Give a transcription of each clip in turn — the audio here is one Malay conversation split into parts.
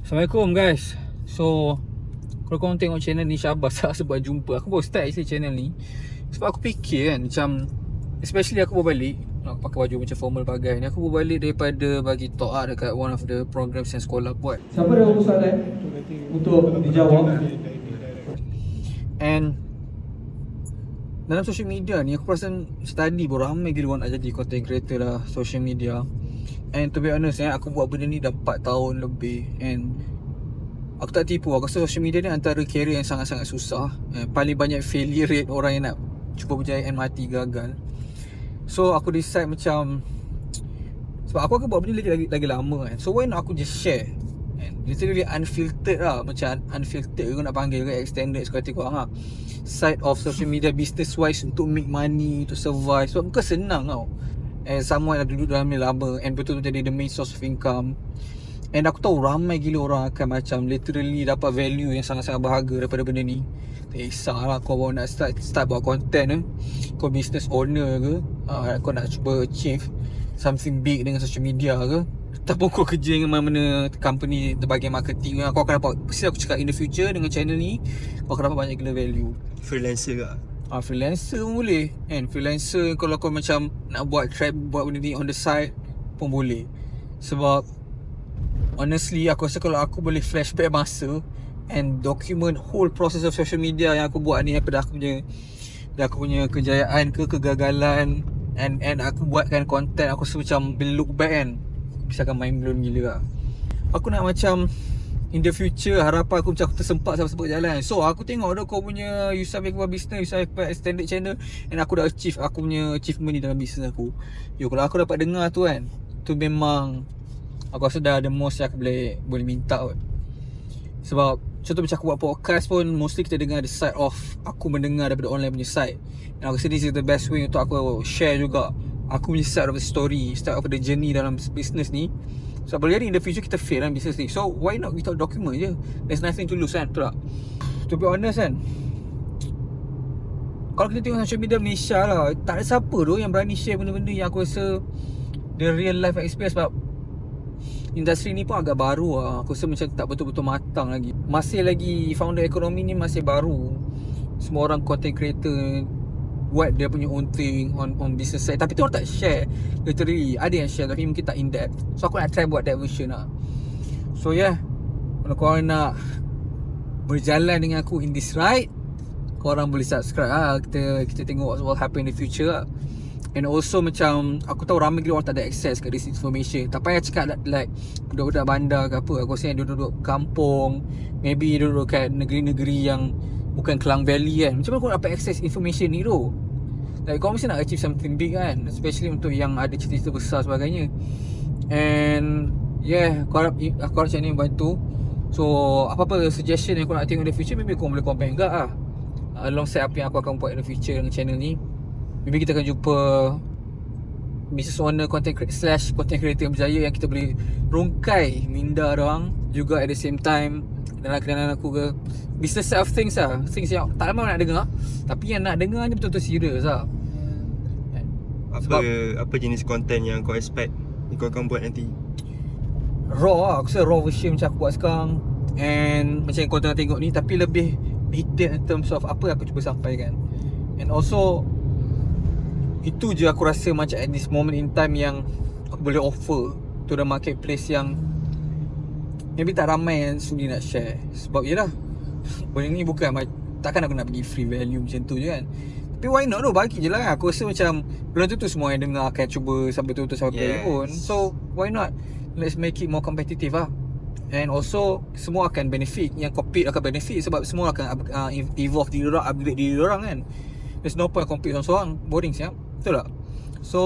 Assalamualaikum guys. So kalau korang tengok channel ni, Syabas sebab jumpa. Aku baru start isi channel ni sebab aku fikir kan, macam especially aku baru balik nak pakai baju macam formal bagai ni. Aku baru balik daripada bagi talk dekat one of the programs yang sekolah buat. Siapa ada soalan untuk dijawab? And dalam social media ni aku perasan study pun ramai gila orang nak jadi content creator lah social media. And to be honest aku buat benda ni dah 4 tahun lebih. And aku tak tipu, aku rasa social media ni antara career yang sangat-sangat susah. Paling banyak failure rate orang yang nak cuba berjaya mati gagal. So aku decide macam, sebab aku akan buat benda lagi lama kan. So why not aku just share, and literally unfiltered lah. Macam unfiltered aku nak panggil ke, extended seperti korang lah, side of social media business wise untuk make money, to survive. Sebab bukan senang tau. And someone yang duduk dalam ni lama and betul-betul jadi the main source of income. And aku tahu ramai gila orang akan macam literally dapat value yang sangat-sangat berharga daripada benda ni. Tak kisahlah kau baru nak start buat content kau business owner ke, kau nak cuba achieve something big dengan social media ke, ataupun kau kerja dengan mana-mana company terbagian marketing, kau akan dapat, pasti aku cakap in the future dengan channel ni kau akan dapat banyak gila value. Freelancer ke? Freelancer pun boleh. And freelancer kalau kau macam nak buat trap, buat benda ni on the side pun boleh. Sebab honestly aku rasa kalau aku boleh flashback masa and document whole process of social media yang aku buat ni, daripada aku punya kejayaan ke kegagalan, and aku buatkan content, aku rasa macam bila look back kan, bisa akan mind blown gila lah. Aku nak macam in the future, harapan aku macam aku tersempat sebab jalan. So aku tengok dah kau punya Yusuf Iqbal business, Yusuf Iqbal extended channel, and aku dah achieve aku punya achievement ni dalam business aku. Kalau aku dapat dengar tu kan, tu memang aku rasa dah the most yang aku boleh minta kot. Sebab contoh macam aku buat podcast pun, mostly kita dengar the side of aku mendengar daripada online punya side. And aku rasa this is the best way untuk aku share juga aku punya side of the story, start of the journey dalam business ni. So boleh jadi in the future kita fail dalam business ni, so why not kita document je. There's nothing to lose kan, betul tak? To be honest kan, kalau kita tengok social media Malaysia lah, tak ada siapa tu yang berani share benda-benda yang aku rasa the real life experience. Sebab industri ni pun agak baru lah. Aku rasa macam tak betul-betul matang lagi. Masih lagi founder ekonomi ni masih baru. Semua orang content creator buat dia punya own thing on business side, tapi tu orang tak share. Literally ada yang share tapi mungkin tak in depth. So aku nak try buat that version lah. So kalau korang nak berjalan dengan aku in this ride, korang boleh subscribe lah. Kita tengok what will happen in the future lah. And also macam aku tahu ramai gila orang tak ada access ke this information. Tak payah cakap like budak-budak bandar ke apa. Aku rasa yang duduk kampung, maybe duduk kat negeri-negeri yang bukan Klang Valley kan, macam mana kau dapat access information ni tu? Like kau mesti nak achieve something big kan, especially untuk yang ada cita-cita besar sebagainya. And aku harap channel ni bantu. So apa-apa suggestion yang kau nak tengok in the future, maybe kau boleh comment juga lah, alongside apa yang aku akan buat in the future dengan channel ni. Maybe kita akan jumpa business owner, content creator yang berjaya, yang kita boleh rungkai minda orang juga at the same time dalam kenalan aku ke business side of things lah. Things yang tak ramai nak dengar, tapi yang nak dengar ni betul-betul serius lah. Apa jenis content yang kau expect kau akan buat nanti? Raw lah, aku rasa raw version macam aku buat sekarang. And macam yang kau tengah tengok ni, tapi lebih detail in terms of apa aku cuba sampaikan. And also itu je aku rasa macam at this moment in time yang aku boleh offer to the marketplace, yang maybe tak ramai yang sudi nak share. Sebab yelah, benda ni bukan, takkan aku nak bagi free value macam tu je kan. Tapi why not tu, bagi je lah kan. Aku rasa macam belum tentu semua yang dengar akan cuba sampai betul-betul sampai pun. So why not, let's make it more competitive lah. And also semua akan benefit, yang compete akan benefit sebab semua akan evolve diri orang, upgrade diri orang kan. There's no point compete seorang-seorang, boring siap, betul tak? So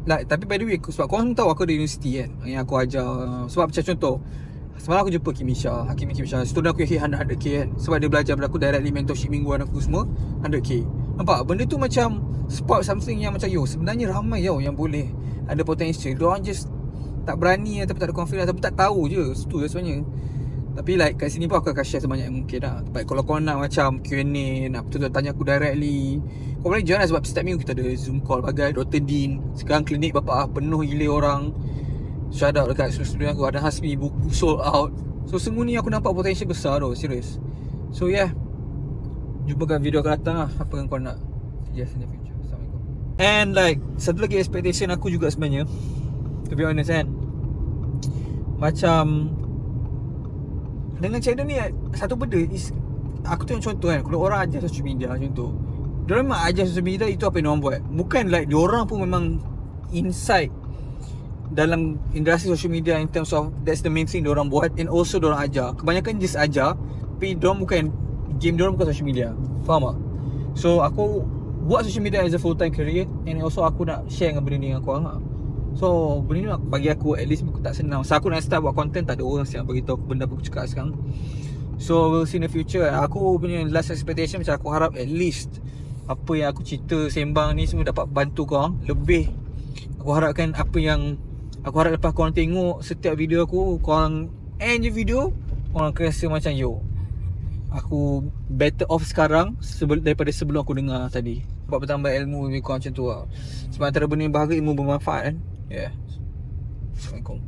like, tapi by the way, sebab korang tahu aku ada universiti kan yang aku ajar. Sebab macam contoh, semalam aku jumpa Hakim Misha, student aku hit 100k kan, sebab dia belajar pada aku directly, mentorship mingguan aku semua 100k. Nampak? Benda tu macam spot something yang macam sebenarnya ramai yang boleh ada potential. Diorang just tak berani ataupun tak ada confidence ataupun tak tahu je. Itu je sebenarnya. Tapi like kat sini pun aku akan share sebanyak yang mungkin lah. Tapi kalau kau nak macam Q&A, nak betul-betul tanya aku directly, kau boleh join lah. Sebab setiap minggu kita ada Zoom call bagai Dr. Dean. Sekarang klinik bapa penuh gila orang. Shout out dekat student aku, Adam Hasmi, buku sold out. So semua ni aku nampak potential besar tau, serius. So yeah, jumpa kat video akan datang lah, apa yang kau nak suggest in the future. Assalamualaikum. And like, satu lagi expectation aku juga sebenarnya, to be honest kan, macam dengan channel ni satu benda is, aku tengok contoh kan, kalau orang ajar social media contoh, diorang memang ajar social media itu apa yang diorang buat. Bukan like diorang pun memang inside dalam industri social media in terms of that's the main thing diorang buat, and also diorang ajar. Kebanyakan just ajar, tapi diorang bukan, game diorang bukan social media. Faham tak? So aku buat social media as a full time career, and also aku nak share dengan benda ni dengan korang lah. So benda ni bagi aku at least aku tak senang. So aku nak start buat content, tak ada orang siap beritahu aku benda aku cakap sekarang. So we'll see in the future. Aku punya last expectation macam aku harap at least apa yang aku cerita sembang ni semua dapat bantu korang lebih. Aku harapkan apa yang aku harap lepas korang tengok setiap video aku, korang end je video, korang akan rasa macam yo, aku better off sekarang daripada sebelum aku dengar tadi. Sebab bertambah ilmu lebih kurang macam tu lah. Sebab antara benda yang bahagia, ilmu bermanfaat kan. Yeah. Assalamualaikum.